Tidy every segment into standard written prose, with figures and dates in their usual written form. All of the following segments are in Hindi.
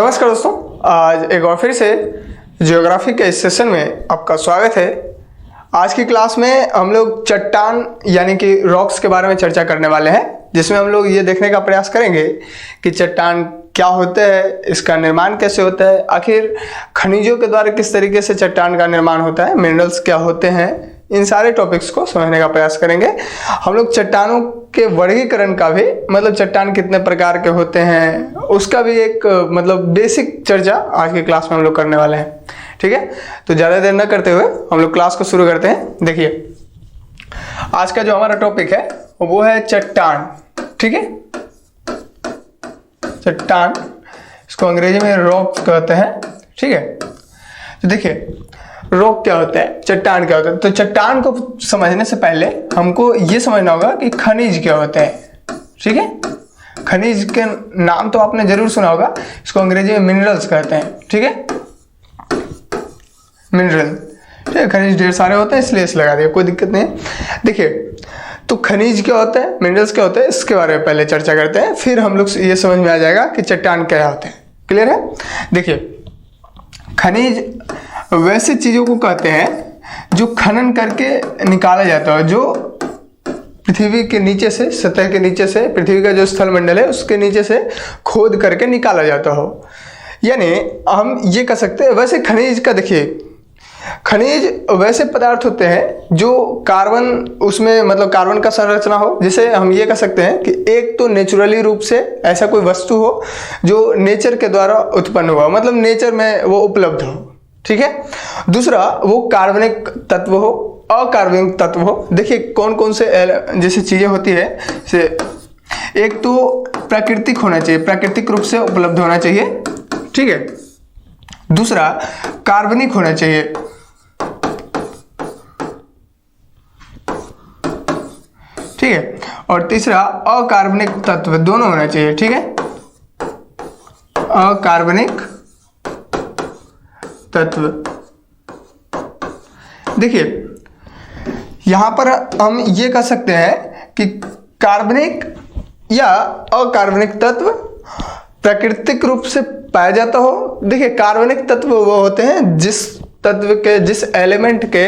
नमस्कार दोस्तों, आज एक बार फिर से ज्योग्राफी के इस सेशन में आपका स्वागत है। आज की क्लास में हम लोग चट्टान यानी कि रॉक्स के बारे में चर्चा करने वाले हैं, जिसमें हम लोग ये देखने का प्रयास करेंगे कि चट्टान क्या होते हैं, इसका निर्माण कैसे होता है, आखिर खनिजों के द्वारा किस तरीके से चट्टान का निर्माण होता है, मिनरल्स क्या होते हैं, इन सारे टॉपिक्स को समझने का प्रयास करेंगे। हम लोग चट्टानों के वर्गीकरण का भी, मतलब चट्टान कितने प्रकार के होते हैं, उसका भी एक बेसिक चर्चा आज की क्लास में हम लोग करने वाले हैं। ठीक है, तो ज़्यादा देर न करते हुए हम लोग क्लास को शुरू करते हैं। देखिए, आज का जो हमारा टॉपिक है वो है चट्टान। ठीक है, चट्टान, इसको अंग्रेजी में रॉक्स कहते हैं। ठीक है, तो देखिए रॉक क्या होता है, चट्टान क्या होता है। तो चट्टान को समझने से पहले हमको ये समझना होगा कि खनिज क्या होते हैं। ठीक है, खनिज के नाम तो आपने जरूर सुना होगा, इसको अंग्रेजी में मिनरल्स कहते हैं। ठीक है, मिनरल, ठीक है, खनिज ढेर सारे होते हैं इसलिए इस लगा दिया, कोई दिक्कत नहीं है। देखिए, तो खनिज क्या होता है, मिनरल्स क्या होता है, इसके बारे में पहले चर्चा करते हैं, फिर हम लोग ये समझ में आ जाएगा कि चट्टान क्या होते हैं। क्लियर है? देखिए, खनिज वैसे चीजों को कहते हैं जो खनन करके निकाला जाता है, जो पृथ्वी के नीचे से, सतह के नीचे से, पृथ्वी का जो स्थल मंडल है उसके नीचे से खोद करके निकाला जाता हो। यानी हम ये कह सकते हैं, वैसे खनिज का देखिए, खनिज वैसे पदार्थ होते हैं जो कार्बन, उसमें कार्बन का संरचना हो। जैसे हम ये कह सकते हैं कि एक तो नेचुरली रूप से ऐसा कोई वस्तु हो जो नेचर के द्वारा उत्पन्न हुआ, मतलब नेचर में वो उपलब्ध हो। ठीक है, दूसरा वो कार्बनिक तत्व हो, अकार्बनिक तत्व हो। देखिए कौन कौन से जैसे चीजें होती है, जैसे एक तो प्राकृतिक होना चाहिए, प्राकृतिक रूप से उपलब्ध होना चाहिए। ठीक है, दूसरा कार्बनिक होना चाहिए, ठीक है, और तीसरा अकार्बनिक तत्व, दोनों होना चाहिए। ठीक है, अकार्बनिक तत्व। देखिए यहां पर हम ये कह सकते हैं कि कार्बनिक या अकार्बनिक तत्व प्राकृतिक रूप से पाया जाता हो। देखिए, कार्बनिक तत्व वो होते हैं जिस तत्व के, जिस एलिमेंट के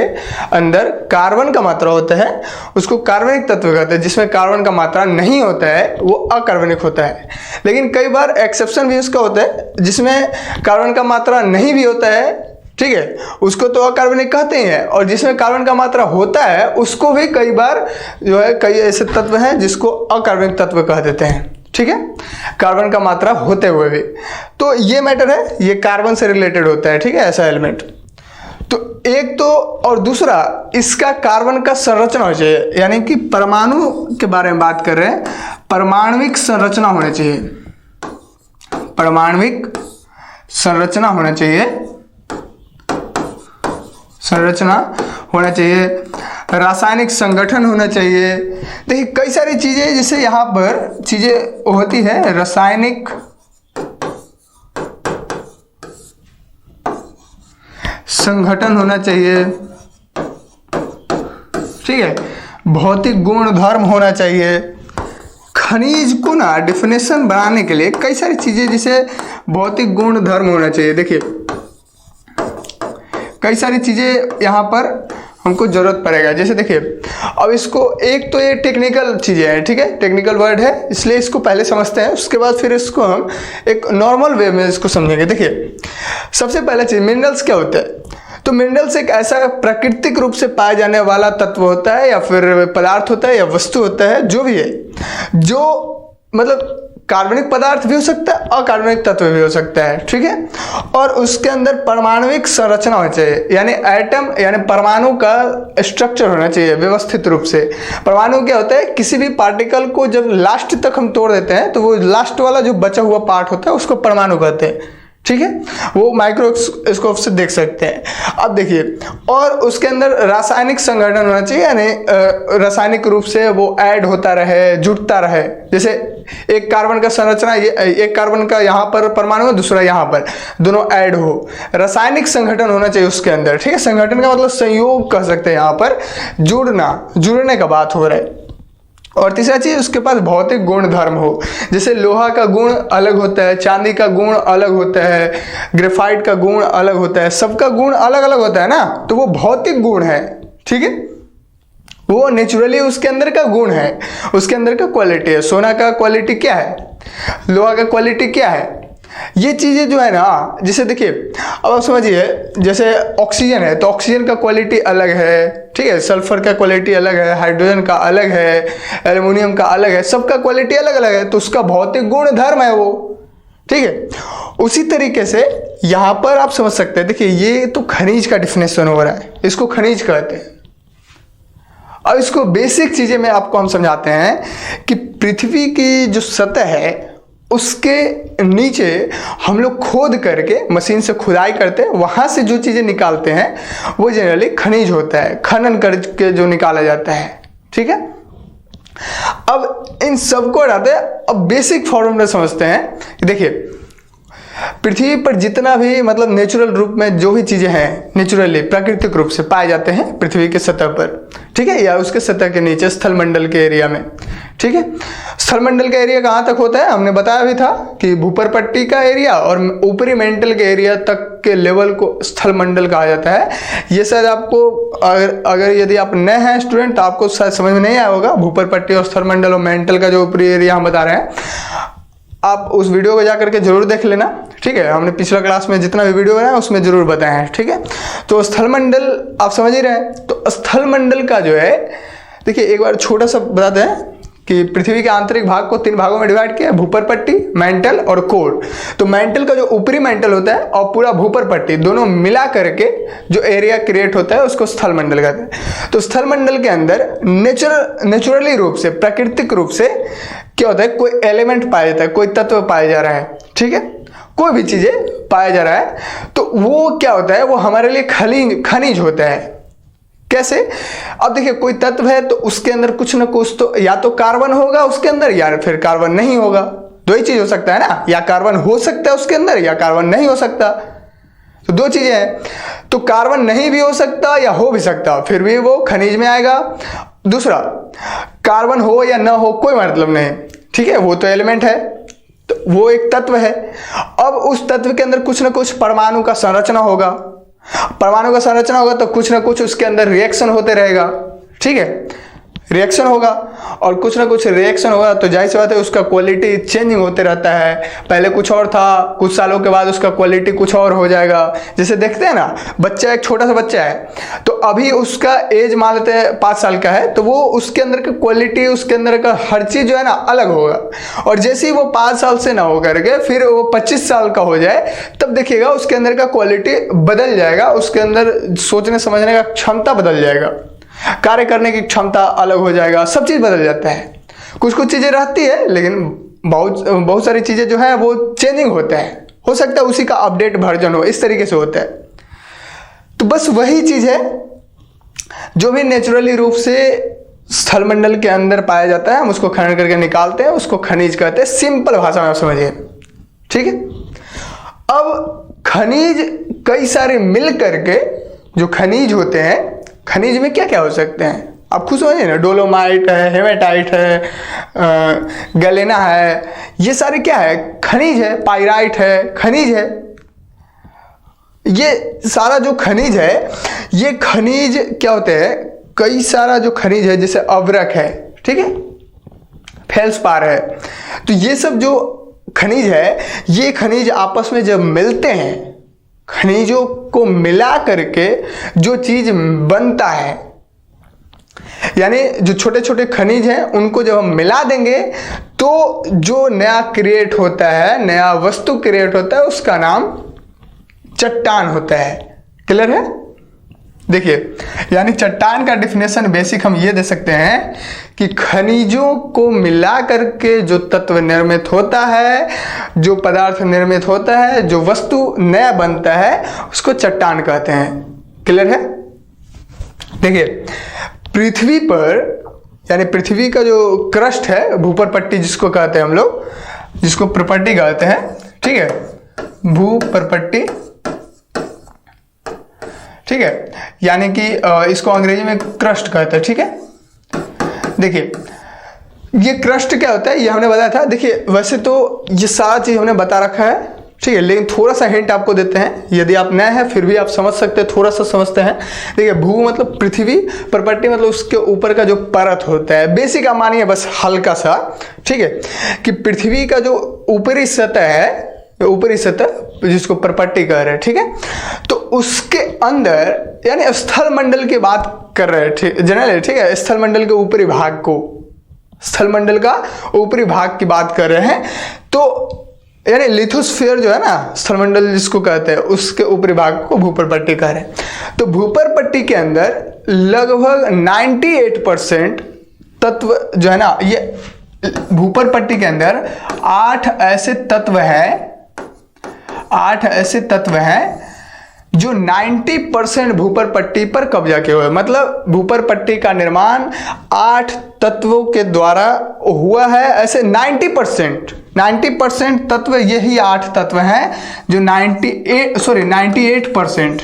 अंदर कार्बन का मात्रा होता है उसको कार्बनिक तत्व कहते हैं। जिसमें कार्बन का मात्रा नहीं होता है वो अकार्बनिक होता है। लेकिन कई बार एक्सेप्शन भी उसका होता है जिसमें कार्बन का मात्रा नहीं भी होता है, ठीक है, उसको तो अकार्बनिक कहते ही हैं। और जिसमें कार्बन का मात्रा होता है उसको भी कई बार जो है, कई ऐसे तत्व हैं जिसको अकार्बनिक तत्व कह देते हैं। ठीक है, कार्बन का मात्रा होते हुए भी। तो ये मैटर है, ये कार्बन से रिलेटेड होता है। ठीक है, ऐसा एलिमेंट। तो एक तो, और दूसरा इसका कार्बन का संरचना होना चाहिए, यानी कि परमाणु के बारे में बात कर रहे हैं, परमाणविक संरचना होना चाहिए, परमाणविक संरचना होना चाहिए, संरचना होना चाहिए, रासायनिक संगठन होना चाहिए। देखिए कई सारी चीजें जैसे यहां पर चीजें होती है, रासायनिक संगठन होना चाहिए, ठीक है, भौतिक गुण धर्म होना चाहिए। खनिज को ना डिफिनेशन बनाने के लिए कई सारी चीजें, जैसे भौतिक गुण धर्म होना चाहिए। देखिए कई सारी चीजें यहाँ पर हमको जरूरत पड़ेगा। जैसे देखिए, अब इसको, एक तो ये टेक्निकल चीजें हैं, ठीक है, टेक्निकल वर्ड है, इसलिए इसको पहले समझते हैं, उसके बाद फिर इसको हम एक नॉर्मल वे में इसको समझेंगे। देखिए सबसे पहला चीज, मिनरल्स क्या होता है। तो मिनरल्स एक ऐसा प्राकृतिक रूप से पाया जाने वाला तत्व होता है, या फिर पदार्थ होता है, या वस्तु होता है, जो भी है, जो कार्बनिक पदार्थ भी हो सकता है, अकार्बनिक तत्व भी हो सकता है। ठीक है, और उसके अंदर परमाणुविक संरचना होनी चाहिए, यानी एटम, यानी परमाणु का स्ट्रक्चर होना चाहिए व्यवस्थित रूप से। परमाणु क्या होता है, किसी भी पार्टिकल को जब लास्ट तक हम तोड़ देते हैं तो वो लास्ट वाला जो बचा हुआ पार्ट होता है उसको परमाणु कहते हैं। ठीक है, वो माइक्रोस्कोप से देख सकते हैं। अब देखिए, और उसके अंदर रासायनिक संगठन होना चाहिए, यानी रासायनिक रूप से वो ऐड होता रहे, जुड़ता रहे। जैसे एक कार्बन का संरचना, ये एक कार्बन का यहाँ पर परमाणु है, दूसरा यहाँ पर, दोनों ऐड हो, रासायनिक संगठन होना चाहिए उसके अंदर। ठीक है, संगठन का मतलब संयोग कह सकते हैं, यहाँ पर जुड़ना, जुड़ने का बात हो रहा है। और तीसरा चीज उसके पास भौतिक गुण धर्म हो, जैसे लोहा का गुण अलग होता है, चांदी का गुण अलग होता है, ग्रेफाइट का गुण अलग होता है, सबका गुण अलग अलग होता है ना, तो वो भौतिक गुण है, ठीक है, वो नेचुरली उसके अंदर का गुण है, उसके अंदर का क्वालिटी है। सोना का क्वालिटी क्या है, लोहा का क्वालिटी क्या है, ये चीजें जो है ना, जैसे देखिए अब आप समझिए, जैसे ऑक्सीजन है तो ऑक्सीजन का क्वालिटी अलग है, ठीक है, सल्फर का क्वालिटी अलग है, हाइड्रोजन का अलग है, एल्युमिनियम का अलग है, सबका क्वालिटी अलग अलग है, तो उसका भौतिक गुण धर्म है वो, ठीक है। उसी तरीके से यहां पर आप समझ सकते हैं, देखिए ये तो खनिज का डिफिनेशन हो रहा है, इसको खनिज कहते हैं। अब इसको बेसिक चीजें में आपको हम समझाते हैं कि पृथ्वी की जो सतह है उसके नीचे हम लोग खोद करके मशीन से खुदाई करते हैं, वहां से जो चीजें निकालते हैं वो जनरली खनिज होता है, खनन करके जो निकाला जाता है, ठीक है। अब इन सबको हटाते हैं, अब बेसिक फॉर्मूला समझते हैं। देखिए पृथ्वी पर जितना भी मतलब नेचुरल रूप में जो भी चीजें हैं नेचुरली प्राकृतिक रूप से पाए जाते हैं पृथ्वी के सतह पर, ठीक है, या उसके सतह के नीचे स्थल मंडल के एरिया में, ठीक है। स्थल मंडल का एरिया कहाँ तक होता है, हमने बताया भी था कि भूपर पट्टी का एरिया और ऊपरी मेंटल के एरिया तक के लेवल को स्थल मंडल कहा जाता है। ये शायद आपको अगर यदि आप नए हैं स्टूडेंट तो आपको शायद समझ में नहीं आया होगा, भूपर पट्टी और स्थल मंडल और मेंटल का जो ऊपरी एरिया हम बता रहे हैं, आप उस वीडियो को जाकर के जरूर देख लेना, ठीक है, हमने पिछला क्लास में जितना भी वीडियो बनाया उसमें जरूर बताया है, ठीक है। तो स्थल मंडल आप समझ ही रहे हैं, तो स्थल मंडल का जो है, देखिए एक बार छोटा सा बताते हैं कि पृथ्वी के आंतरिक भाग को 3 भागों में डिवाइड किया है, भूपर पट्टी, मेंटल और कोर। तो मेंटल का जो ऊपरी मेंटल होता है और पूरा भूपर पट्टी दोनों मिला करके जो एरिया क्रिएट होता है उसको स्थल मंडल कहते हैं। तो स्थल मंडल के अंदर नेचुरली रूप से, प्राकृतिक रूप से क्या होता है, कोई एलिमेंट पाया जाता है, कोई तत्व पाया जा रहा है, ठीक है, कोई भी चीजें पाया जा रहा है, तो वो क्या होता है, वो हमारे लिए खनिज होता है। कैसे, अब देखिए कोई तत्व है तो उसके अंदर कुछ ना कुछ तो या तो कार्बन होगा उसके अंदर या फिर कार्बन नहीं होगा, दो ही चीज हो सकता है ना, या कार्बन हो सकता है उसके अंदर या कार्बन नहीं हो सकता, तो दो चीजें हैं। तो कार्बन नहीं भी हो सकता या हो भी सकता, फिर भी वो खनिज में आएगा। दूसरा, कार्बन हो या ना हो कोई मतलब नहीं, ठीक है, वो तो एलिमेंट है, तो वो एक तत्व है। अब उस तत्व के अंदर कुछ ना कुछ परमाणु का संरचना होगा, परमाणु का संरचना होगा तो कुछ ना कुछ उसके अंदर रिएक्शन होते रहेगा, ठीक है, रिएक्शन होगा, और कुछ ना कुछ रिएक्शन होगा तो जाहिर सी बात है उसका क्वालिटी चेंजिंग होते रहता है। पहले कुछ और था, कुछ सालों के बाद उसका क्वालिटी कुछ और हो जाएगा। जैसे देखते हैं ना, बच्चा, एक छोटा सा बच्चा है तो अभी उसका एज मान लेते हैं 5 साल का है, तो वो उसके अंदर का क्वालिटी, उसके अंदर का हर चीज जो है ना अलग होगा, और जैसे ही वो 5 साल से ना हो करके फिर वो 25 साल का हो जाए तब देखिएगा उसके अंदर का क्वालिटी बदल जाएगा, उसके अंदर सोचने समझने का क्षमता बदल जाएगा, कार्य करने की क्षमता अलग हो जाएगा, सब चीज बदल जाता है। कुछ कुछ चीजें रहती है लेकिन बहुत सारी चीजें जो है वो चेंजिंग होता है, हो सकता है उसी का अपडेट वर्जन हो, इस तरीके से होता है। तो बस वही चीज है जो भी नेचुरली रूप से स्थल मंडल के अंदर पाया जाता है, हम उसको खनन करके निकालते हैं, उसको खनिज कहते हैं, सिंपल भाषा में आप समझिए, ठीक है। अब खनिज कई सारे मिल करके जो खनिज होते हैं, खनिज में क्या क्या हो सकते हैं आप खुद समझिए ना, डोलोमाइट है, हेमेटाइट है, गैलेना है, ये सारे क्या है, खनिज है, पाइराइट है, खनिज है। ये सारा जो खनिज है, ये खनिज क्या होते हैं, कई सारा जो खनिज है, जैसे अवरक है, ठीक है, फेल्सपार है, तो ये सब जो खनिज है, ये खनिज आपस में जब मिलते हैं, खनिजों को मिला करके जो चीज बनता है, यानी जो छोटे छोटे खनिज हैं उनको जब हम मिला देंगे तो जो नया क्रिएट होता है, नया वस्तु क्रिएट होता है, उसका नाम चट्टान होता है। क्लियर है? देखिए, यानी चट्टान का डिफिनेशन बेसिक हम ये दे सकते हैं कि खनिजों को मिला करके जो तत्व निर्मित होता है, जो पदार्थ निर्मित होता है, जो वस्तु नया बनता है, उसको चट्टान कहते हैं। क्लियर है? देखिए, पृथ्वी पर, यानी पृथ्वी का जो क्रस्ट है, भूपर पट्टी जिसको कहते हैं हम लोग, जिसको प्रपट्टी कहते हैं, ठीक है, भूपर पट्टी, ठीक है, यानी कि इसको अंग्रेजी में क्रस्ट कहते हैं, ठीक है। देखिए, ये क्रस्ट क्या होता है ये हमने बताया था। देखिए वैसे तो ये सारा चीज़ हमने बता रखा है, ठीक है, लेकिन थोड़ा सा हिंट आपको देते हैं, यदि आप नए हैं फिर भी आप समझ सकते हैं, थोड़ा सा समझते हैं। देखिए भू मतलब पृथ्वी, परपट्टी मतलब उसके ऊपर का जो परत होता है, बेसिक आप मानिए बस हल्का सा, ठीक है, कि पृथ्वी का जो ऊपरी सतह है, ऊपरी सतह जिसको परपट्टी कह रहे हैं, ठीक है, तो उसके अंदर यानी स्थल मंडल की बात कर रहे हैं, ठीक जनरल, ठीक है, स्थल मंडल के ऊपरी भाग को, स्थल मंडल का ऊपरी भाग की बात कर रहे हैं। तो यानी लिथोस्फीयर जो है ना, स्थलमंडल जिसको कहते हैं, उसके ऊपरी भाग को भूपरपट्टी कह रहे हैं। तो भूपरपट्टी के अंदर लगभग 98% तत्व जो है ना, ये भूपरपट्टी के अंदर 8 ऐसे तत्व हैं जो 90% भूपरपट्टी पर कब्जा किए हुए। मतलब भूपरपट्टी का निर्माण 8 तत्वों के द्वारा हुआ है। ऐसे 90% तत्व, यही 8 तत्व हैं जो 98%,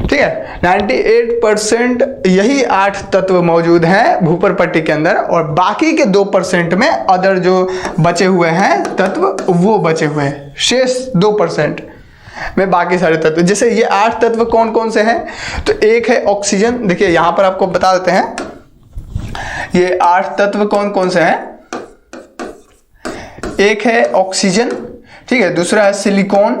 ठीक है, 98% यही 8 तत्व मौजूद हैं भूपरपट्टी के अंदर, और बाकी के 2% में अदर जो बचे हुए हैं तत्व, वो बचे हुए हैं। शेष 2% में बाकी सारे तत्व। जैसे ये 8 तत्व कौन कौन से हैं, तो एक है ऑक्सीजन। देखिए यहां पर आपको बता देते हैं ये 8 तत्व कौन कौन से हैं। एक है ऑक्सीजन, ठीक है, दूसरा है सिलिकॉन,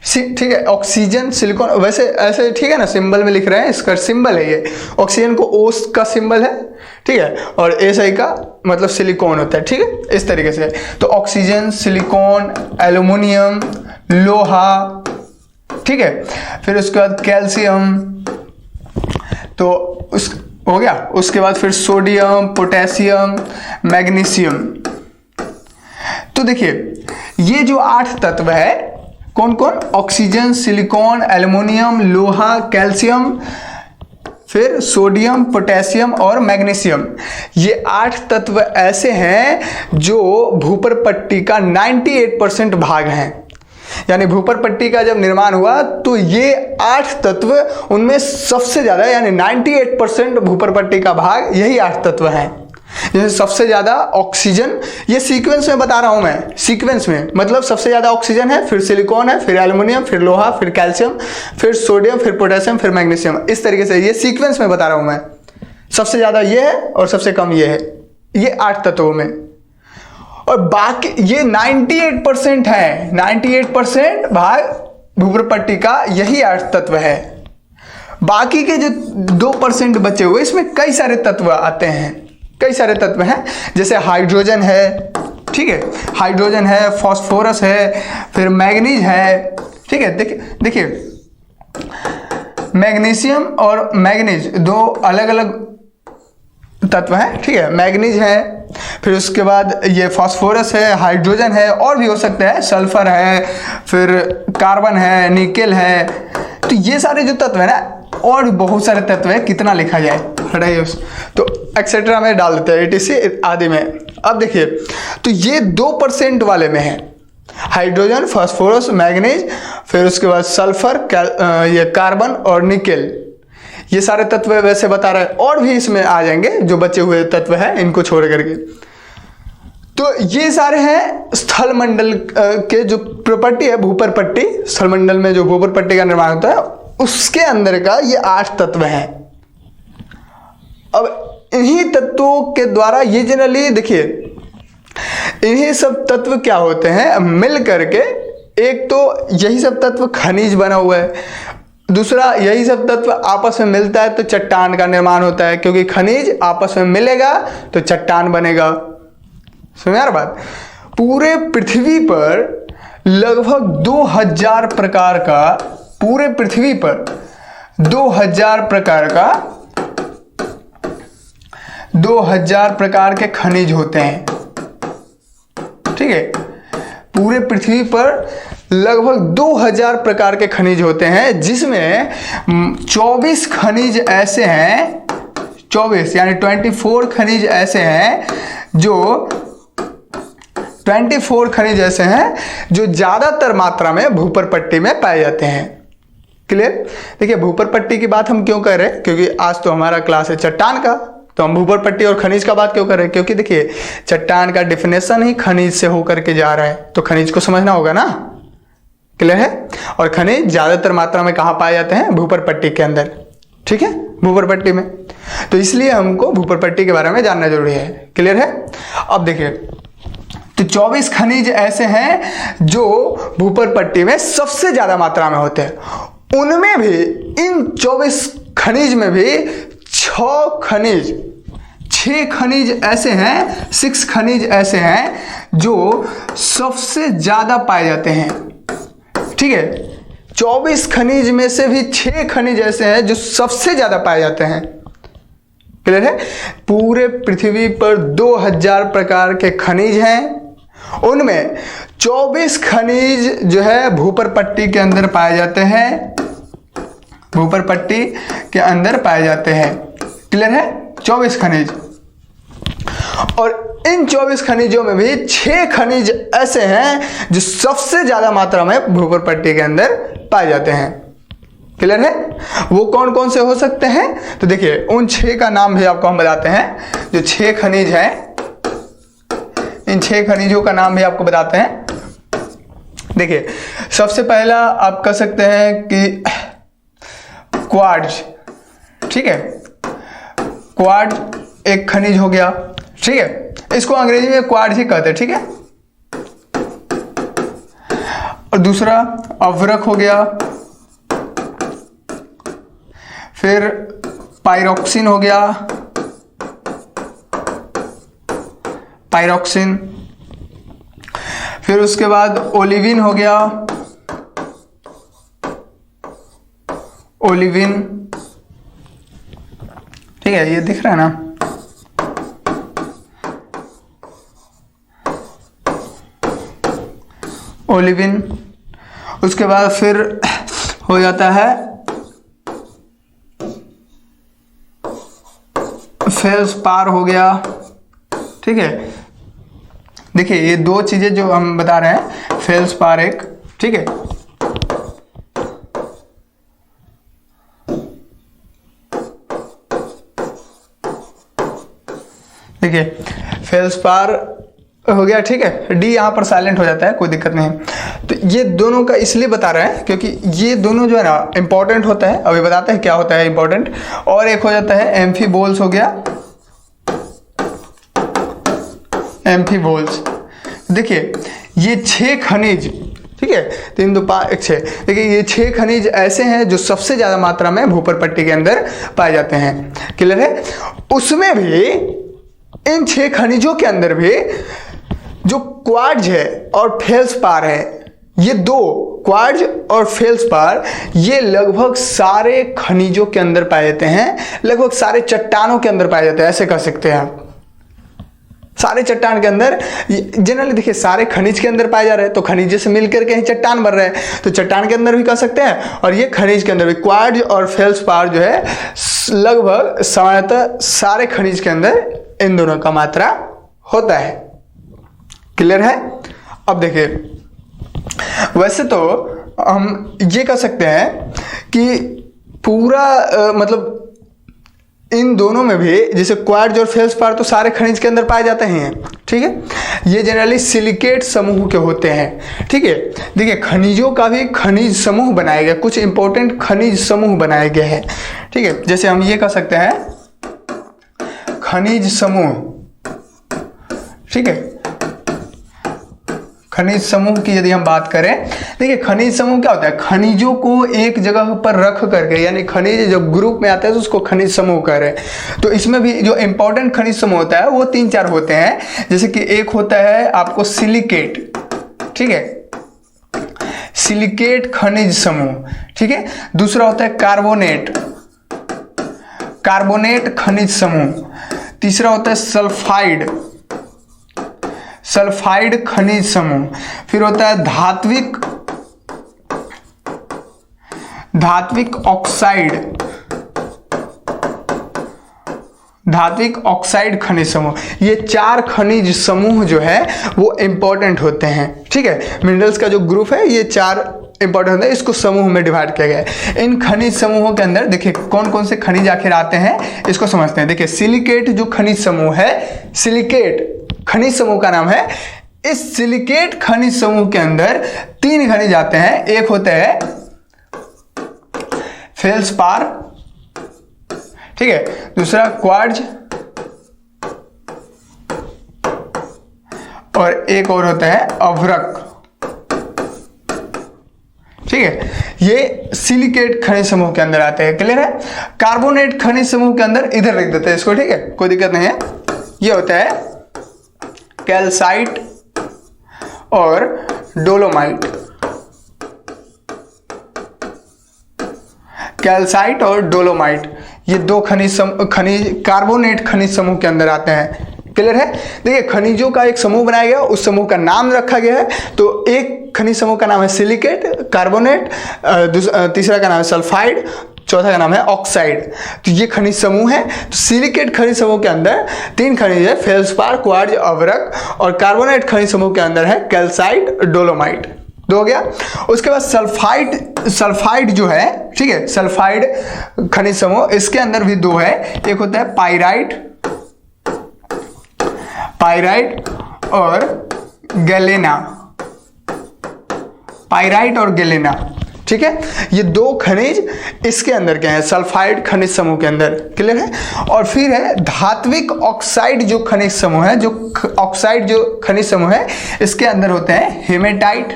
ठीक है, ऑक्सीजन सिलिकॉन, वैसे ऐसे ठीक है ना, सिंबल में लिख रहे हैं, इसका सिंबल है ये, ऑक्सीजन को O का सिंबल है, ठीक है, और SI का मतलब सिलिकॉन होता है, ठीक है, इस तरीके से। तो ऑक्सीजन, सिलिकॉन, एल्युमिनियम, लोहा, ठीक है, फिर उसके बाद कैल्शियम, तो उस हो गया। उसके बाद फिर सोडियम, पोटेशियम, मैग्नीशियम। तो देखिए ये जो 8 तत्व है, कौन कौन, ऑक्सीजन, सिलिकॉन, एल्युमिनियम, लोहा, कैल्शियम, फिर सोडियम, पोटेशियम और मैग्नीशियम, ये 8 तत्व ऐसे हैं जो भूपरपट्टी का 98% भाग हैं। यानी भूपरपट्टी का जब निर्माण हुआ तो ये 8 तत्व, उनमें सबसे ज्यादा यानी 98% भूपरपट्टी का भाग यही 8 तत्व हैं। जैसे सबसे ज्यादा ऑक्सीजन, ये सीक्वेंस में बता रहा हूं मैं, सीक्वेंस में मतलब सबसे ज्यादा ऑक्सीजन है, फिर सिलिकॉन है, फिर एल्युमिनियम, फिर लोहा, फिर कैल्शियम, फिर सोडियम, फिर पोटेशियम, फिर मैग्नीशियम, इस तरीके से ये सीक्वेंस में बता रहा हूं मैं। सबसे ज्यादा ये है और सबसे कम ये है, ये 8 तत्वों में। और बाकी ये 98% है, 98% भाग भूपरपट्टी का यही 8 तत्व है। बाकी के जो 2% बचे हुए, इसमें कई सारे तत्व आते हैं, कई सारे तत्व हैं। जैसे हाइड्रोजन है, ठीक है, हाइड्रोजन है, फास्फोरस है, फिर मैग्नीज है, ठीक है। देखिए मैग्नीशियम और मैग्नीज 2 अलग अलग तत्व हैं, ठीक है, मैग्नीज है, फिर उसके बाद ये फास्फोरस है, हाइड्रोजन है, और भी हो सकते हैं, सल्फर है, फिर कार्बन है, निकेल है। तो ये सारे जो तत्व है ना, और भी बहुत सारे तत्व है, कितना लिखा जाए, हटाइए उस, तो एक्सेट्रा में डाल देते हैं, ATC आदि में। अब देखिए तो ये 2% वाले में है, हाइड्रोजन, फास्फोरस, मैग्नीज, फिर उसके बाद सल्फर, ये कार्बन और निकेल, ये सारे तत्व वैसे बता रहे हैं, और भी इसमें आ जाएंगे जो बचे हुए तत्व हैं, इनको छोड़ करके। तो ये सारे हैं स्थल मंडल के जो प्रॉपर्टी है, भूपरपट्टी, स्थल मंडल में जो भूपरपट्टी का निर्माण होता है उसके अंदर का ये 8 तत्व हैं। अब इन्हीं तत्वों के द्वारा ये जनरली देखिए, इन्हीं सब तत्व क्या होते हैं मिल करके, एक तो यही सब तत्व खनिज बना हुआ है, दूसरा यही सब तत्व आपस में मिलता है तो चट्टान का निर्माण होता है, क्योंकि खनिज आपस में मिलेगा तो चट्टान बनेगा। सुनिए यार बात, पूरे पृथ्वी पर लगभग 2000 प्रकार का, पूरे पृथ्वी पर 2000 प्रकार के खनिज होते हैं, ठीक है। पूरे पृथ्वी पर लगभग 2000 प्रकार के खनिज होते हैं, जिसमें 24 खनिज ऐसे हैं, 24 यानी 24 खनिज ऐसे हैं जो 24 खनिज ऐसे हैं जो ज्यादातर मात्रा में भूपरपट्टी में पाए जाते हैं। क्लियर? देखिए भूपरपट्टी की बात हम क्यों कर रहे हैं, क्योंकि आज तो हमारा क्लास है चट्टान का, तो हम भूपर पट्टी और खनिज का बात क्यों कर रहे हैं? क्योंकि देखिए चट्टान का डिफिनेशन ही खनिज से होकर के जा रहा है, तो खनिज को समझना होगा ना। क्लियर है? और खनिज ज्यादातर मात्रा में कहाँ पाए जाते हैं? भूपर पट्टी के अंदर। ठीक है, भूपर पट्टी में। तो इसलिए हमको भूपर पट्टी के बारे में जानना जरूरी है। क्लियर है? अब देखिए, तो 24 खनिज ऐसे हैं जो भूपर पट्टी में सबसे ज्यादा मात्रा में होते हैं। उनमें भी, इन 24 खनिज में भी 6 खनिज ऐसे हैं, 6 खनिज ऐसे हैं जो सबसे ज्यादा पाए जाते हैं। ठीक है, 24 खनिज में से भी 6 खनिज ऐसे हैं जो सबसे ज्यादा पाए जाते हैं। क्लियर है? पूरे पृथ्वी पर 2000 प्रकार के खनिज हैं, उनमें 24 खनिज जो है भूपर पट्टी के अंदर पाए जाते हैं, भूपर पट्टी के अंदर पाए जाते हैं। क्लियर है? 24 खनिज। और इन 24 खनिजों में भी 6 खनिज ऐसे हैं जो सबसे ज्यादा मात्रा में भूपर पट्टी के अंदर पाए जाते हैं। क्लियर है? वो कौन कौन से हो सकते हैं? तो देखिए, उन 6 का नाम भी आपको हम बताते हैं। जो 6 खनिज हैं, इन 6 खनिजों का नाम भी आपको बताते हैं। देखिए, सबसे पहला आप कह सकते हैं कि क्वार्ट्ज। ठीक है, क्वार्ट्ज एक खनिज हो गया। ठीक है, इसको अंग्रेजी में क्वार्ट्ज ही कहते हैं। ठीक है, और दूसरा अवरक हो गया, फिर पायरोक्सिन हो गया, पायरोक्सिन, फिर उसके बाद ओलिविन हो गया, ओलिविन। ठीक है, ये दिख रहा है ना? ओलिविन। उसके बाद फिर हो जाता है फेल्सपार हो गया। ठीक है, देखिए ये 2 चीजें जो हम बता रहे हैं, फेल्सपार एक। ठीक है, देखिए फेल्सपार हो गया। ठीक है, डी यहाँ पर साइलेंट हो जाता है, कोई दिक्कत नहीं। तो ये दोनों का इसलिए बता रहे हैं क्योंकि ये दोनों जो है ना इंपॉर्टेंट होता है। अभी बताते हैं क्या होता है इंपॉर्टेंट। और एक हो जाता है एम्फीबोल्स हो गया, एम्फीबोल्स। देखिए ये 6 खनिज, ठीक है, 3 2 5 6। देखिए ये 6 खनिज ऐसे हैं जो सबसे ज्यादा मात्रा में भूपर पट्टी के अंदर पाए जाते हैं। क्लियर है? उसमें भी, इन 6 खनिजों के अंदर भी जो क्वार्ट्ज है और फेल्सपार है, ये 2 क्वार्ट्ज और फेल्सपार, ये लगभग सारे खनिजों के अंदर पाए जाते हैं, लगभग सारे चट्टानों के अंदर पाए जाते हैं। ऐसे कह सकते हैं आप, सारे चट्टान के अंदर। जनरली देखिए सारे खनिज के अंदर पाए जा रहे हैं, तो खनिज से मिलकर के ही चट्टान बन रहे हैं, तो चट्टान के अंदर भी कह सकते हैं। और ये खनिज के अंदर भी क्वार्ट्ज और फेल्सपार जो है लगभग सामान्यतः सारे खनिज के अंदर इन दोनों का मात्रा होता है। क्लियर है? अब देखिए, वैसे तो हम ये कह सकते हैं कि पूरा मतलब इन दोनों में भी, जैसे क्वार्ट्ज और फेल्सपार तो सारे खनिज के अंदर पाए जाते हैं। ठीक है, ये जनरली सिलिकेट समूह के होते हैं। ठीक है, देखिए खनिजों का भी खनिज समूह बनाए गए, कुछ इंपॉर्टेंट खनिज समूह बनाए गए हैं। ठीक है, जैसे हम ये कह सकते हैं खनिज समूह। ठीक है, खनिज समूह की यदि हम बात करें, देखिए खनिज समूह क्या होता है? खनिजों को एक जगह पर रख करके, यानी खनिज जब ग्रुप में आते हैं तो उसको खनिज समूह कह रहे हैं। तो इसमें भी जो इंपॉर्टेंट खनिज समूह होता है वो 3-4 होते हैं। जैसे कि एक होता है आपको सिलिकेट। ठीक है, सिलिकेट खनिज समूह। ठीक है, दूसरा होता है कार्बोनेट, कार्बोनेट खनिज समूह। तीसरा होता है सल्फाइड, सल्फाइड खनिज समूह। फिर होता है धात्विक, धात्विक ऑक्साइड, धात्विक ऑक्साइड खनिज समूह। ये 4 खनिज समूह जो है वो इंपॉर्टेंट होते हैं। ठीक है, मिनरल्स का जो ग्रुप है ये 4 इंपॉर्टेंट होता है, इसको समूह में डिवाइड किया गया है। इन खनिज समूहों के अंदर देखिए कौन कौन से खनिज आखिर आते हैं, इसको समझते हैं। देखिए सिलिकेट जो खनिज समूह है, सिलिकेट खनिज समूह का नाम है। इस सिलिकेट खनिज समूह के अंदर 3 खनिज आते हैं। एक होता है फेल्सपार, ठीक है, दूसरा क्वार्ट्ज, और एक और होता है अभ्रक, ठीक है। ये सिलिकेट खनिज समूह के अंदर आते हैं। क्लियर है। कार्बोनेट खनिज समूह के अंदर इधर लिख देते हैं इसको, ठीक है, कोई दिक्कत नहीं है। ये होता है कैल्साइट और डोलोमाइट, कैल्साइट और डोलोमाइट, ये 2 खनिज कार्बोनेट खनिज समूह के अंदर आते हैं। क्लियर है। देखिए खनिजों का एक समूह बनाया गया, उस समूह का नाम रखा गया है। तो एक खनिज समूह का नाम है सिलिकेट, कार्बोनेट, तीसरा का नाम है सल्फाइड, चौथा का नाम है ऑक्साइड। तो ये खनिज समूह है। तो सिलिकेट खनिज समूह के अंदर 3 खनिज है, फेल्सपार, क्वार्ट्ज, अभ्रक, और कार्बोनेट खनिज समूह के अंदर है कैल्साइट, डोलोमाइट। 2 हो गया। उसके बाद सल्फाइड जो है, ठीक है, सल्फाइड खनिज समूह, इसके अंदर भी 2 है। एक होता है पाइराइट और गैलेना, पाइराइट और गैलेना, ठीक है। ये 2 खनिज इसके अंदर के हैं, सल्फाइड खनिज समूह के अंदर। क्लियर है। और फिर है धात्विक ऑक्साइड जो खनिज समूह है, जो ऑक्साइड जो खनिज समूह है, इसके अंदर होते हैं हेमेटाइट,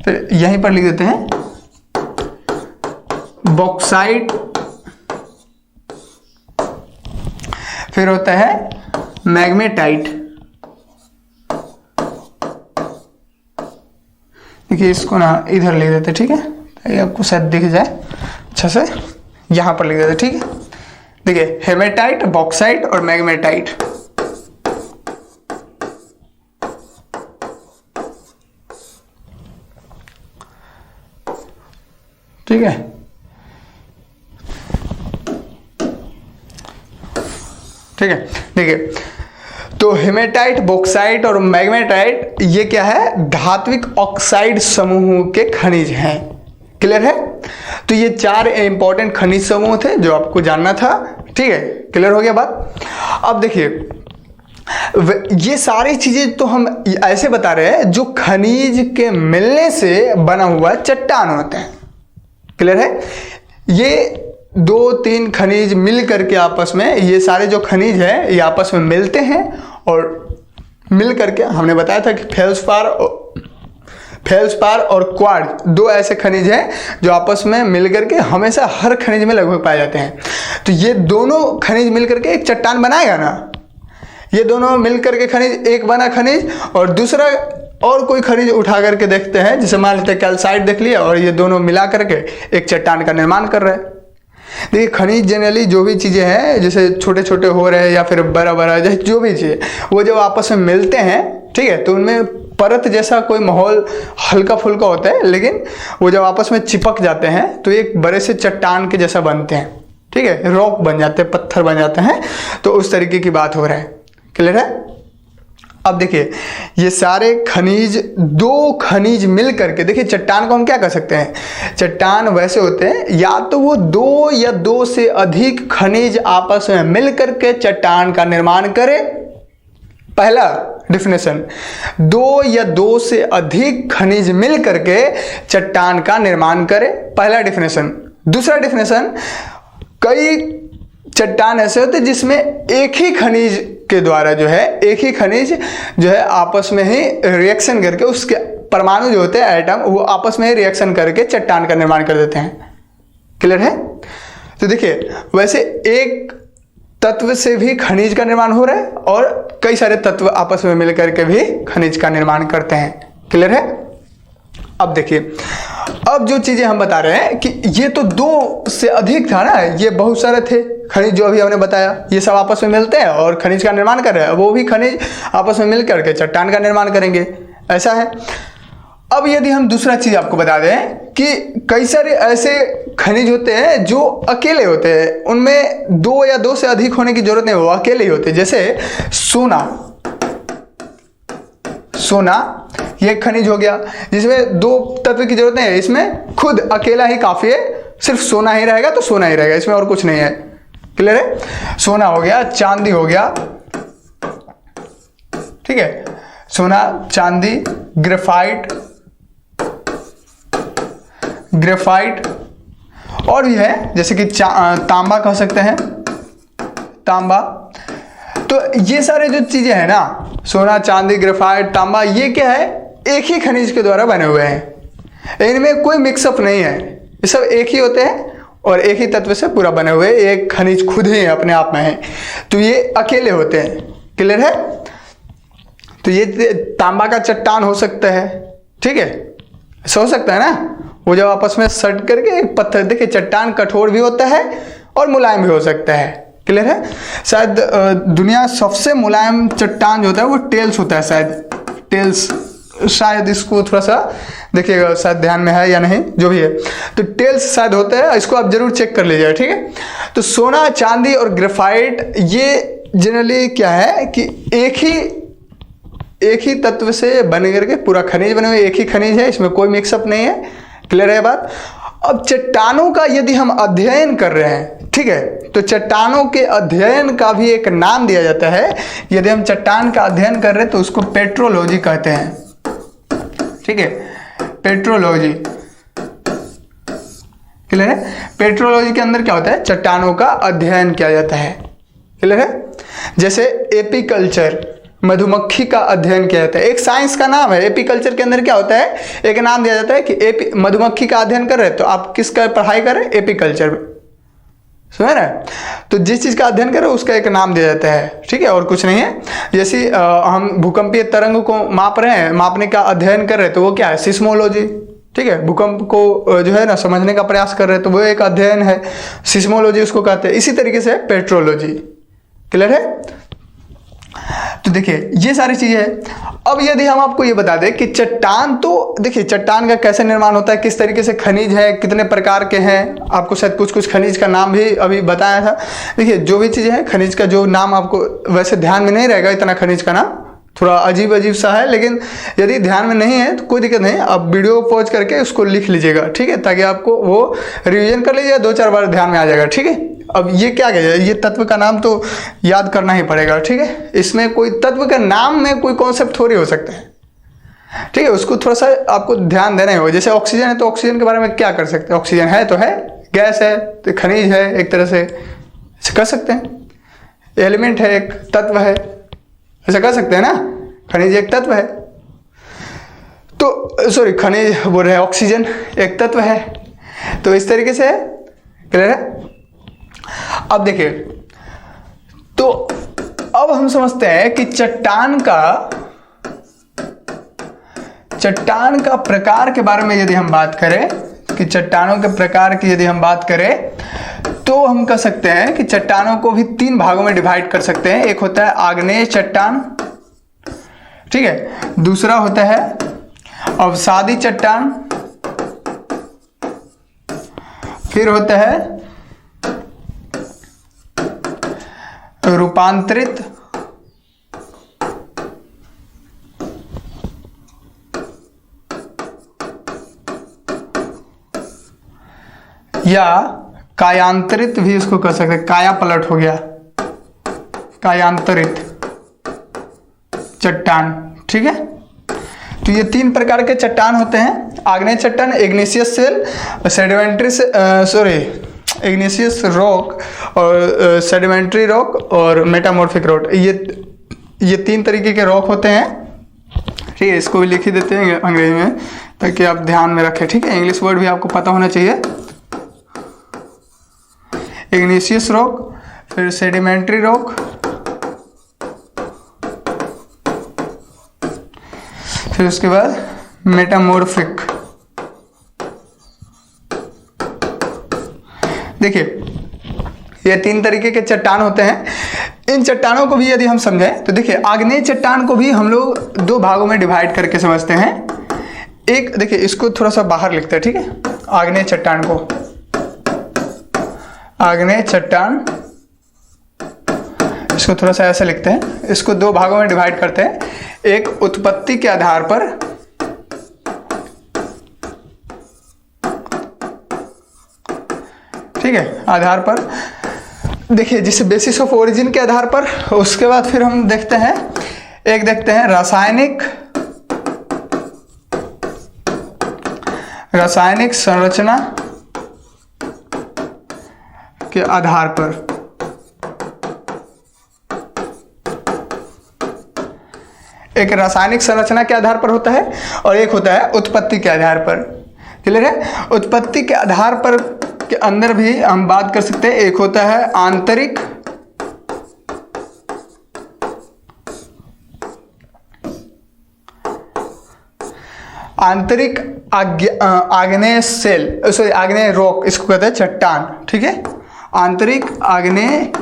फिर यहीं पर लिख देते हैं बॉक्साइट, फिर होता है मैग्नेटाइट। देखिए इसको ना इधर लिख देते, ठीक है, ताकि आपको शायद दिख जाए अच्छा से। यहां पर लिख देते, ठीक है। देखिए हेमेटाइट, बॉक्साइट और मैग्नेटाइट। ठीक है। ठीक है। देखिए तो हेमेटाइट, बॉक्साइट और मैग्नेटाइट ये क्या है, धात्विक ऑक्साइड समूह के खनिज हैं। क्लियर है। तो ये 4 इंपॉर्टेंट खनिज समूह थे जो आपको जानना था। ठीक है, क्लियर हो गया बात। अब देखिए ये सारी चीजें तो हम ऐसे बता रहे हैं जो खनिज के मिलने से बना हुआ चट्टान होते हैं। क्लियर है। ये 2-3 खनिज मिल करके आपस में, ये सारे जो खनिज है ये आपस में मिलते हैं और मिल करके हमने बताया था कि फेल्सपार और क्वार्ट्ज 2 ऐसे खनिज हैं जो आपस में मिल करके हमेशा हर खनिज में लगभग पाए जाते हैं। तो ये दोनों खनिज मिल करके एक चट्टान बनाएगा ना। ये दोनों मिल करके खनिज, एक बना खनिज और दूसरा और कोई खनिज उठा करके देखते हैं, जैसे मान लेते हैं कैल्साइट देख लिया, और ये दोनों मिला करके एक चट्टान का निर्माण कर रहे हैं। देखिए खनिज जनरली जो भी चीज़ें हैं, जैसे छोटे छोटे हो रहे हैं या फिर बड़ा बड़ा, जैसे जो भी चीज़ें वो जब आपस में मिलते हैं, ठीक है, तो उनमें परत जैसा कोई माहौल हल्का फुल्का होता है, लेकिन वो जब आपस में चिपक जाते हैं तो एक बड़े से चट्टान के जैसा बनते हैं। ठीक है, रॉक बन जाते हैं, पत्थर बन जाते हैं। तो उस तरीके की बात हो रहा है। क्लियर है। अब देखिए ये सारे खनिज, 2 खनिज मिल करके, देखिए चट्टान को हम क्या कर सकते हैं, चट्टान वैसे होते हैं या तो वो 2 या 2 से अधिक खनिज आपस में मिल करके चट्टान का निर्माण करे। पहला डिफिनेशन, 2 या 2 से अधिक खनिज मिल करके चट्टान का निर्माण करे, पहला डिफिनेशन। दूसरा डिफिनेशन, कई चट्टान ऐसे होते हैं जिसमें एक ही खनिज के द्वारा जो है, एक ही खनिज जो है आपस में ही रिएक्शन करके, उसके परमाणु जो होते हैं, एटम, वो आपस में ही रिएक्शन करके चट्टान का निर्माण कर देते हैं। क्लियर है। तो देखिए वैसे एक तत्व से भी खनिज का निर्माण हो रहा है और कई सारे तत्व आपस में मिलकर के भी खनिज का निर्माण करते हैं। क्लियर है। अब देखिए अब जो चीजें हम बता रहे हैं कि ये तो 2 से अधिक था ना, ये बहुत सारे थे खनिज जो अभी हमने बताया, ये सब आपस में मिलते हैं और खनिज का निर्माण कर रहे हैं। वो भी खनिज आपस में मिल करके चट्टान का निर्माण करेंगे, ऐसा है। अब यदि हम दूसरा चीज आपको बता दें कि कई सारे ऐसे खनिज होते हैं जो अकेले होते हैं, उनमें 2 या 2 से अधिक होने की जरूरत नहीं, वो अकेले ही होते हैं। जैसे सोना, सोना, ये खनिज हो गया जिसमें 2 तत्व की जरूरत नहीं है, इसमें खुद अकेला ही काफी है, सिर्फ सोना ही रहेगा तो सोना ही रहेगा, इसमें और कुछ नहीं है। क्लियर है? सोना हो गया, चांदी हो गया, ठीक है, सोना, चांदी, ग्रेफाइट और भी है जैसे कि तांबा कह सकते हैं, तांबा। तो ये सारे जो चीजें हैं ना, सोना, चांदी, ग्रेफाइट, तांबा, ये क्या है, एक ही खनिज के द्वारा बने हुए हैं, इनमें कोई मिक्सअप नहीं है, ये सब एक ही होते हैं और एक ही तत्व से पूरा बने हुए, एक खनिज खुद ही अपने आप में है, तो ये अकेले होते हैं। क्लियर है? तो ये तांबा का चट्टान हो सकता है, ठीक है, ऐसा हो सकता है ना, वो जब आपस में सट करके एक पत्थर, देखिए चट्टान कठोर भी होता है और मुलायम भी हो सकता है। क्लियर है? शायद दुनिया सबसे मुलायम चट्टान जो होता है वो टेल्स होता है, शायद टेल्स, शायद इसको थोड़ा सा देखिएगा, शायद ध्यान में है या नहीं, जो भी है, तो टेल्स शायद होता है, इसको आप जरूर चेक कर लीजिएगा, ठीक है। तो सोना, चांदी और ग्रेफाइट ये जनरली क्या है कि एक ही तत्व से बने करके पूरा खनिज बने हुए, एक ही खनिज है, इसमें कोई मिक्सअप नहीं है। क्लियर है बात? अब चट्टानों का यदि हम अध्ययन कर रहे हैं, ठीक है, तो चट्टानों के अध्ययन का भी एक नाम दिया जाता है। यदि हम चट्टान का अध्ययन कर रहे हैं तो उसको पेट्रोलॉजी कहते हैं, ठीक है, पेट्रोलॉजी। क्लियर है? पेट्रोलॉजी के अंदर क्या होता है, चट्टानों का अध्ययन किया जाता है। क्लियर है? जैसे एपीकल्चर, मधुमक्खी का अध्ययन किया जाता है, एक साइंस का नाम है। एपीकल्चर के अंदर क्या होता है, एक नाम दिया जाता है कि मधुमक्खी का अध्ययन कर रहे हैं तो आप किसका पढ़ाई कर रहे हैं, एपीकल्चर में, सुना ना। तो जिस चीज का अध्ययन कर रहे हो उसका एक नाम दिया जाता है, ठीक है, और कुछ नहीं है। जैसे हम भूकंपीय तरंग को माप रहे हैं, मापने का अध्ययन कर रहे हैं तो वो क्या है, सिस्मोलॉजी, ठीक है, भूकंप को जो है ना समझने का प्रयास कर रहे हैं तो वो एक अध्ययन है, सिस्मोलॉजी उसको कहते हैं। इसी तरीके से पेट्रोलॉजी। क्लियर है? तो देखिए ये सारी चीजें हैं। अब यदि हम आपको ये बता दें कि चट्टान, तो देखिए चट्टान का कैसे निर्माण होता है, किस तरीके से खनिज है, कितने प्रकार के हैं, आपको शायद कुछ खनिज का नाम भी अभी बताया था। देखिए जो भी चीजें हैं, खनिज का जो नाम आपको वैसे ध्यान में नहीं रहेगा, इतना खनिज का नाम थोड़ा अजीब सा है, लेकिन यदि ध्यान में नहीं है तो कोई दिक्कत नहीं, आप वीडियो पॉज करके उसको लिख लीजिएगा, ठीक है, ताकि आपको वो रिवीजन कर लीजिएगा, 2-4 बार ध्यान में आ जाएगा, ठीक है। अब ये क्या कहेगा, ये तत्व का नाम तो याद करना ही पड़ेगा, ठीक है, इसमें कोई तत्व का नाम में कोई कॉन्सेप्ट थोड़ी हो सकता है, ठीक है, उसको थोड़ा सा आपको ध्यान देना ही होगा। जैसे ऑक्सीजन है तो ऑक्सीजन के बारे में क्या कर सकते हैं, ऑक्सीजन है तो है, गैस है तो खनिज है, एक तरह से कर सकते हैं, एलिमेंट है, एक तत्व है, ऐसा कर सकते हैं ना, खनिज एक तत्व है, तो सॉरी खनिज बोल रहे हैं, ऑक्सीजन एक तत्व है, तो इस तरीके से क्लियर है। अब देखिए, तो अब हम समझते हैं कि चट्टान का प्रकार के बारे में यदि हम बात करें, कि चट्टानों के प्रकार की यदि हम बात करें तो हम कह सकते हैं कि चट्टानों को भी 3 भागों में डिवाइड कर सकते हैं। एक होता है आग्नेय चट्टान, ठीक है, दूसरा होता है अवसादी चट्टान, फिर होता है रूपांतरित या कायांतरित भी इसको कह सकते हैं, काया पलट हो गया, कायांतरित चट्टान, ठीक है। तो ये 3 प्रकार के चट्टान होते हैं, आग्नेय चट्टान, igneous shale, sedimentary igneous rock और सेडिमेंट्री रॉक और मेटामॉर्फिक रॉक, ये 3 तरीके के रॉक होते हैं, ठीक है। इसको भी लिख ही देते हैं अंग्रेजी में ताकि आप ध्यान में रखें, ठीक है, इंग्लिश वर्ड भी आपको पता होना चाहिए। इग्नेशियस रॉक, फिर सेडिमेंट्री रॉक, फिर उसके बाद मेटामॉर्फिक। देखिए ये 3 तरीके के चट्टान होते हैं। इन चट्टानों को भी यदि हम समझें तो देखिए आग्नेय चट्टान को भी हम लोग 2 भागों में डिवाइड करके समझते हैं। एक देखिए इसको थोड़ा सा बाहर लिखते हैं, ठीक है, आग्नेय चट्टान को, आग्नेय चट्टान इसको थोड़ा सा ऐसे लिखते हैं, इसको दो भागों में डिवाइड करते हैं। एक उत्पत्ति के आधार पर, ठीक है, आधार पर देखिए, जिसे बेसिस ऑफ ओरिजिन के आधार पर। उसके बाद फिर हम देखते हैं, एक देखते हैं रासायनिक संरचना के आधार पर। एक रासायनिक संरचना के आधार पर होता है और एक होता है उत्पत्ति के आधार पर। क्लियर है? उत्पत्ति के आधार पर के अंदर भी हम बात कर सकते हैं। एक होता है आंतरिक आग्नेय सेल, सॉरी आग्नेय रॉक, इसको कहते हैं चट्टान। ठीक है, आंतरिक आग्नेय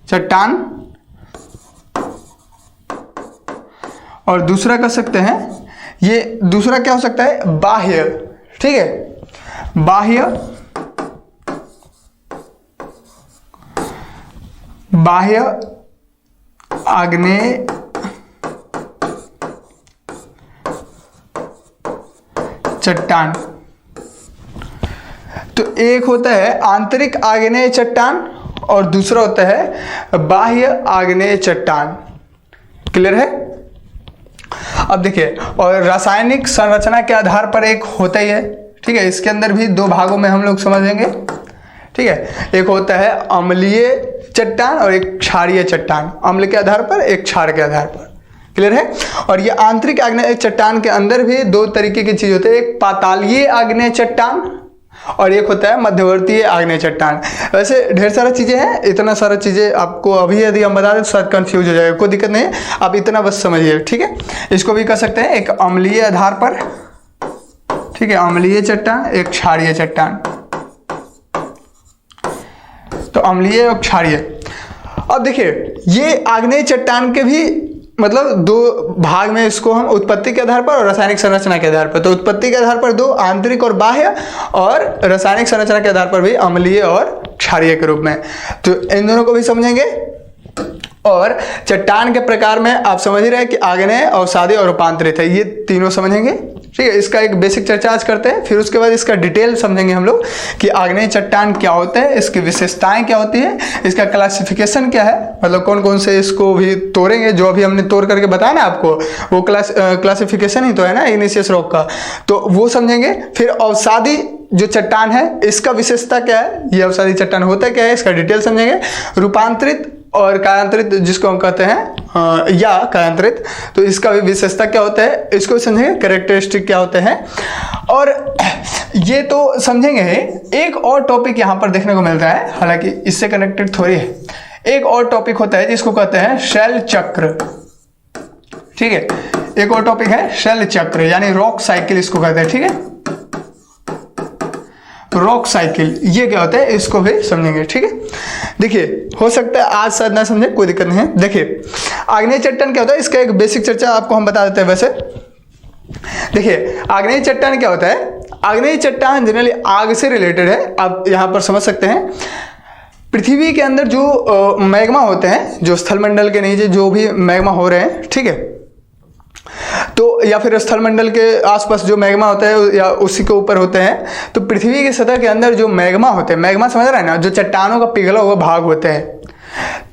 चट्टान। और दूसरा कर सकते हैं, ये दूसरा क्या हो सकता है, बाह्य। ठीक है, बाह्य आग्नेय चट्टान। तो एक होता है आंतरिक आग्नेय चट्टान और दूसरा होता है बाह्य आग्नेय चट्टान। क्लियर है? अब देखिए, और रासायनिक संरचना के आधार पर एक होता ही है। ठीक है, इसके अंदर भी दो भागों में हम लोग समझेंगे। ठीक है, एक होता है अम्लीय चट्टान और एक क्षारीय चट्टान। अम्ल के आधार पर, एक क्षार के आधार पर। क्लियर है? और ये आंतरिक आग्नेय चट्टान के अंदर भी दो तरीके की चीज होती है, एक पातालीय आग्नेय चट्टान और एक होता है मध्यवर्तीय आग्नेय चट्टान। वैसे ढेर सारा चीजें हैं, इतना सारा चीजें आपको अभी यदि हम बता दें तो शायद कंफ्यूज हो जाएगा, कोई दिक्कत नहीं है, आप इतना बस समझिए। ठीक है, इसको भी कर सकते हैं एक अम्लीय आधार पर, ठीक है, अम्लीय चट्टान, एक क्षारीय चट्टान। तो अम्लीय और क्षारीय। अब देखिए, ये आग्नेय चट्टान के भी मतलब दो भाग में इसको हम उत्पत्ति के आधार पर और रासायनिक संरचना के आधार पर। तो उत्पत्ति के आधार पर दो, आंतरिक और बाह्य, और रासायनिक संरचना के आधार पर भी अम्लीय और क्षारीय के रूप में। तो इन दोनों को भी समझेंगे। और चट्टान के प्रकार में आप समझ ही रहे हैं कि आग्नेय, अवसादी और रूपांतरित है, ये तीनों समझेंगे। ठीक है, इसका एक बेसिक चर्चा आज करते हैं, फिर उसके बाद इसका डिटेल समझेंगे हम लोग कि आग्नेय चट्टान क्या होते हैं, इसकी विशेषताएं क्या होती है, इसका क्लासिफिकेशन क्या है, मतलब कौन कौन से इसको भी तोड़ेंगे, जो अभी हमने तोड़ करके बताया ना आपको, वो क्लासिफिकेशन ही तो है ना इग्नेशियस रॉक का, तो वो समझेंगे। फिर अवसादी जो चट्टान है, इसका विशेषता क्या है, ये अवसादी चट्टान होता क्या है, इसका डिटेल समझेंगे। रूपांतरित और कायांतरित, जिसको हम कहते हैं या कायांतरित, तो इसका भी विशेषता क्या होता है, इसको समझेंगे। कैरेक्टरिस्टिक क्या होते हैं, और ये तो समझेंगे ही। एक और टॉपिक यहाँ पर देखने को मिलता है, हालांकि इससे कनेक्टेड थोड़ी है। एक और टॉपिक होता है जिसको कहते हैं शैल चक्र। ठीक है, एक और टॉपिक है शैल चक्र, यानी रॉक साइकिल इसको कहते हैं। ठीक है, रॉक साइकिल, ये क्या होता है, इसको भी समझेंगे। ठीक है, देखिए, हो सकता है आज शायद ना समझे, कोई दिक्कत नहीं है। देखिए, आग्नेय चट्टान क्या होता है, इसका एक बेसिक चर्चा आपको हम बता देते हैं। वैसे देखिए, आग्नेय चट्टान क्या होता है, आग्नेय चट्टान जनरली आग से रिलेटेड है। आप यहां पर समझ सकते हैं, पृथ्वी के अंदर जो मैग्मा होते हैं, जो स्थलमंडल के नीचे जो भी मैग्मा हो रहे हैं, ठीक है, तो या फिर स्थलमंडल के आसपास जो मैग्मा होता है या उसी के ऊपर होते हैं, तो पृथ्वी की सतह के अंदर जो मैग्मा होते हैं, मैग्मा समझ रहे हैं ना, जो चट्टानों का पिघला हुआ भाग होता है,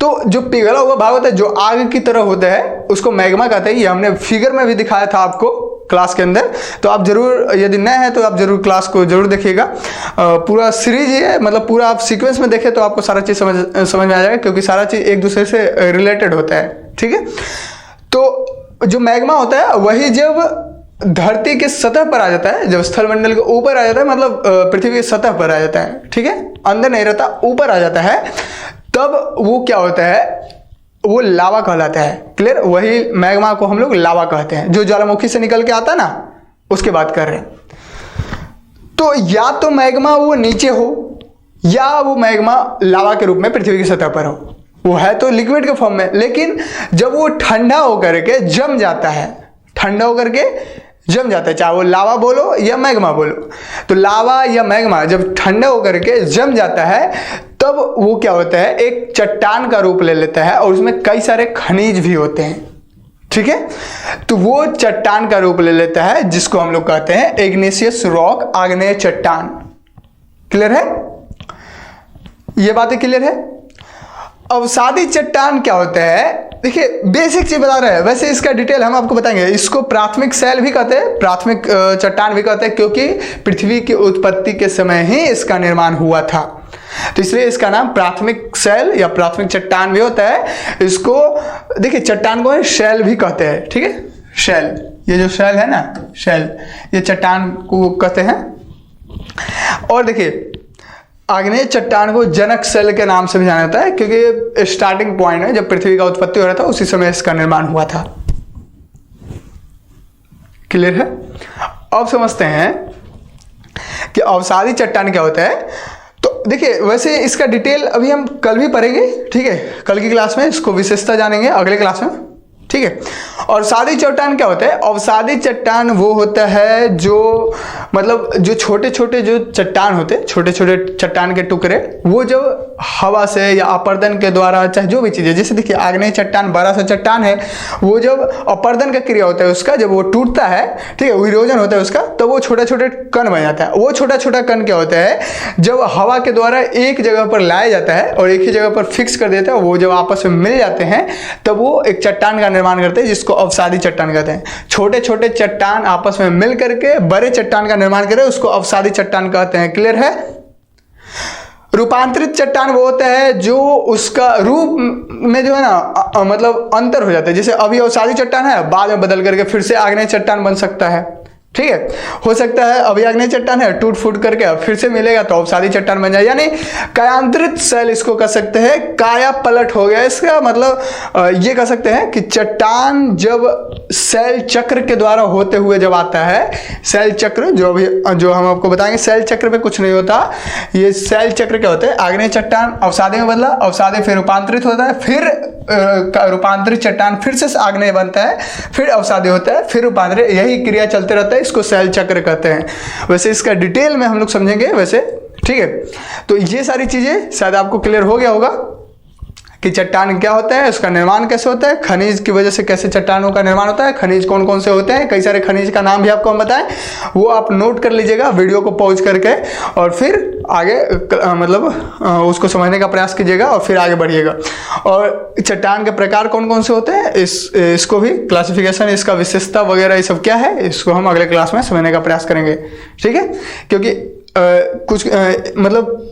तो जो पिघला हुआ भाग होता है, जो आग की तरह होता है, उसको मैग्मा कहते हैं। ये हमने फिगर में भी दिखाया था आपको क्लास के अंदर, तो आप जरूर, यदि नए हैं तो आप जरूर क्लास को जरूर देखिएगा। पूरा सीरीज ही है, मतलब पूरा आप सीक्वेंस में देखें तो आपको सारा चीज समझ में आ जाएगा, क्योंकि सारा चीज एक दूसरे से रिलेटेड होता है। ठीक है, तो जो मैग्मा होता है वही जब धरती के सतह पर आ जाता है, जब स्थलमंडल के ऊपर आ जाता है, मतलब पृथ्वी की सतह पर आ जाता है, ठीक है, अंदर नहीं रहता, ऊपर आ जाता है, तब वो क्या होता है, वो लावा कहलाता है। क्लियर? वही मैग्मा को हम लोग लावा कहते हैं, जो ज्वालामुखी से निकल के आता है ना, उसके बात कर रहे हैं। तो या तो मैग्मा वो नीचे हो, या वो मैग्मा लावा के रूप में पृथ्वी की सतह पर हो। वो है तो लिक्विड के फॉर्म में, लेकिन जब वो ठंडा होकर के जम जाता है, ठंडा होकर के जम जाता है, चाहे वो लावा बोलो या मैग्मा बोलो, तो लावा या मैग्मा जब ठंडा होकर के जम जाता है, तब वो क्या होता है, एक चट्टान का रूप ले लेता है और उसमें कई सारे खनिज भी होते हैं, ठीक है। तो वो चट्टान का रूप ले लेता है जिसको हम लोग कहते हैं इग्नेशियस रॉक, आग्नेय चट्टान। क्लियर है, ये बातें क्लियर है। अवसादी चट्टान क्या होता है, देखिए बेसिक चीज बता रहे हैं, वैसे इसका डिटेल हम आपको बताएंगे। इसको प्राथमिक शैल भी कहते हैं, प्राथमिक चट्टान भी कहते हैं, क्योंकि पृथ्वी की उत्पत्ति के समय ही इसका निर्माण हुआ था, तो इसलिए इसका नाम प्राथमिक शैल या प्राथमिक चट्टान भी होता है। इसको देखिए चट्टान को शैल भी कहते हैं, ठीक है। शैल, ये जो शैल है ना, शैल, ये चट्टान को कहते हैं। और देखिए आग्नेय चट्टान को जनक शैल के नाम से भी जाना जाता है, क्योंकि ये स्टार्टिंग पॉइंट है, जब पृथ्वी का उत्पत्ति हो रहा था उसी समय इसका निर्माण हुआ था। क्लियर है। अब समझते हैं कि अवसादी चट्टान क्या होता है। तो देखिए वैसे इसका डिटेल अभी हम कल भी पढ़ेंगे, ठीक है, कल की क्लास में इसको विशेषता जानेंगे, अगले क्लास में, ठीक है। और अवसादी चट्टान क्या होता है, अवसादी चट्टान वो होता है जो मतलब जो छोटे छोटे जो चट्टान होते हैं, छोटे छोटे चट्टान के टुकड़े, वो जब हवा से या अपर्दन के द्वारा, चाहे जो भी चीज़ है, जैसे देखिए आग्नेय चट्टान बड़ा सा चट्टान है, वो जब अपर्दन का क्रिया होता है उसका, जब वो टूटता है, ठीक है, विरोजन होता है उसका, तो वो छोटे छोटे कण बन जाता है। वो छोटा छोटा कण क्या होता है, जब हवा के द्वारा एक जगह पर लाया जाता है और एक ही जगह पर फिक्स कर देता है, वो जब आपस में मिल जाते हैं तब वो एक चट्टान का निर्माण करते हैं, जिसको अवसादी चट्टान कहते हैं। छोटे छोटे चट्टान आपस में मिल करके बड़े चट्टान का निर्माण करे, उसको अवसादी चट्टान कहते हैं। क्लियर है। रूपांतरित चट्टान वो होता है जो उसका रूप में जो है ना मतलब अंतर हो जाता है। जैसे अभी अवसादी चट्टान है, बाद में बदल करके फिर से आग्नेय चट्टान बन सकता है, ठीक है। हो सकता है अभी आग्नेय चट्टान है, टूट फूट करके फिर से मिलेगा तो अवसादी चट्टान बन जाए, यानी कायांतरित शैल इसको कह सकते हैं। काया पलट हो गया इसका मतलब ये कह सकते हैं कि चट्टान जब शैल चक्र के द्वारा होते हुए जब आता है, शैल चक्र जो हम आपको बताएंगे, शैल चक्र में कुछ नहीं होता, ये शैल चक्र क्या होता है, आग्नेय चट्टान अवसादी में बदला, अवसादी फिर रूपांतरित होता है, फिर रूपांतरित चट्टान फिर से आग्नेय बनता है, फिर अवसादी होता है, फिर रूपांतरित, यही क्रिया चलते रहता है, इसको शैल चक्र कहते हैं। वैसे इसका डिटेल में हम लोग समझेंगे वैसे, ठीक है। तो ये सारी चीजें शायद आपको क्लियर हो गया होगा कि चट्टान क्या होता है, उसका निर्माण कैसे होता है, खनिज की वजह से कैसे चट्टानों का निर्माण होता है, खनिज कौन कौन से होते हैं, कई सारे खनिज का नाम भी आपको हम बताएं, वो आप नोट कर लीजिएगा वीडियो को पॉज करके, और फिर आगे मतलब उसको समझने का प्रयास कीजिएगा और फिर आगे बढ़िएगा। और चट्टान के प्रकार कौन कौन से होते हैं, इसको भी क्लासिफिकेशन, इसका विशेषता वगैरह ये सब क्या है, इसको हम अगले क्लास में समझने का प्रयास करेंगे, ठीक है। क्योंकि मतलब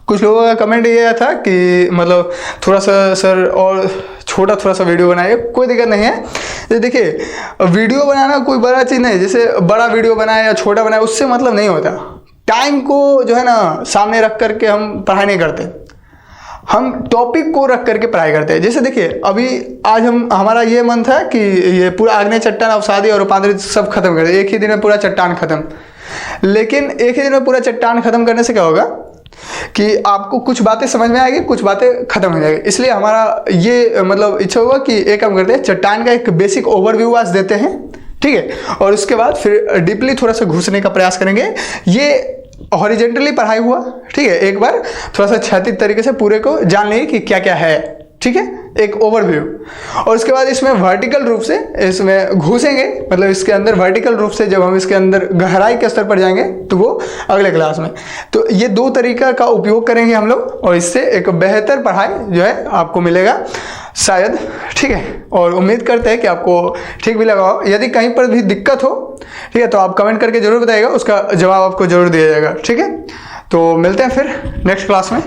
कुछ लोगों का कमेंट ये आया था कि मतलब थोड़ा सा सर और छोटा थोड़ा सा वीडियो बनाइए, कोई दिक्कत नहीं है। तो देखिए वीडियो बनाना कोई बड़ा चीज़ नहीं, जैसे बड़ा वीडियो बनाए या छोटा बनाए उससे मतलब नहीं होता। टाइम को जो है ना सामने रख करके हम पढ़ाई नहीं करते, हम टॉपिक को रख करके पढ़ाई करते हैं। जैसे देखिए अभी आज हमारा ये मन था कि ये पूरा आग्नेय चट्टान, अवसादी और रूपांतरित सब खत्म कर दे, एक ही दिन में पूरा चट्टान खत्म। लेकिन एक ही दिन में पूरा चट्टान खत्म करने से क्या होगा कि आपको कुछ बातें समझ में आएगी, कुछ बातें खत्म हो जाएगी। इसलिए हमारा ये मतलब इच्छा हुआ कि एक काम करते हैं, चट्टान का एक बेसिक ओवरव्यू आज देते हैं, ठीक है, और उसके बाद फिर डीपली थोड़ा सा घुसने का प्रयास करेंगे। ये हॉरिजेंटली पढ़ाई हुआ, ठीक है, एक बार थोड़ा सा क्षैतिज तरीके से पूरे को जान लेंगे कि क्या क्या है, ठीक है, एक ओवरव्यू। और उसके बाद इसमें वर्टिकल रूप से इसमें घुसेंगे, मतलब इसके अंदर वर्टिकल रूप से जब हम इसके अंदर गहराई के स्तर पर जाएंगे तो वो अगले क्लास में। तो ये दो तरीका का उपयोग करेंगे हम लोग, और इससे एक बेहतर पढ़ाई जो है आपको मिलेगा शायद, ठीक है। और उम्मीद करते हैं कि आपको ठीक भी लगा हो। यदि कहीं पर भी दिक्कत हो, ठीक है, तो आप कमेंट करके जरूर बताइएगा, उसका जवाब आपको जरूर दिया जाएगा, ठीक है। तो मिलते हैं फिर नेक्स्ट क्लास में।